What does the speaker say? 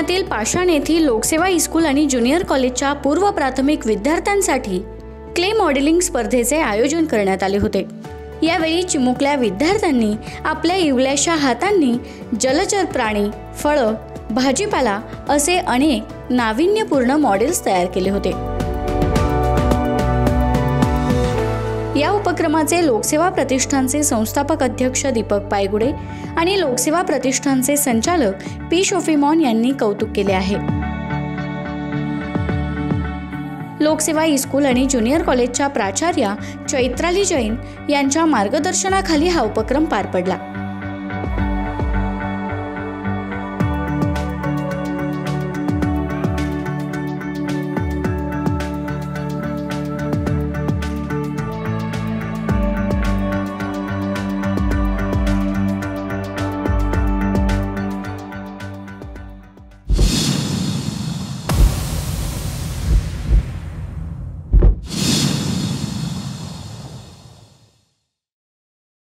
पुण्यातील पाषाण येथील लोकसेवा हायस्कूल आणि ज्युनियर कॉलेजच्या पूर्व प्राथमिक विद्यार्थ्यांसाठी क्ले मॉडेलिंग स्पर्धेचे आयोजन करण्यात आले होते। यावेळी चिमुकल्या विद्यार्थ्यांनी आपल्या इवल्याशा हातांनी जलचर प्राणी, फळं, भाजीपाला असे अनेक नाविन्यपूर्ण मॉडेल्स तयार केले होते। या उपक्रमाचे लोकसेवा प्रतिष्ठानचे संस्थापक अध्यक्ष दीपक पायगुडे आणि लोकसेवा प्रतिष्ठानचे संचालक पी शोफिमॉन यांनी कौतुक केले आहे। लोकसेवा हायस्कूल आणि ज्युनियर कॉलेजच्या प्राचार्या चैत्राली जैन यांच्या मार्गदर्शनाखाली हा उपक्रम पार पडला।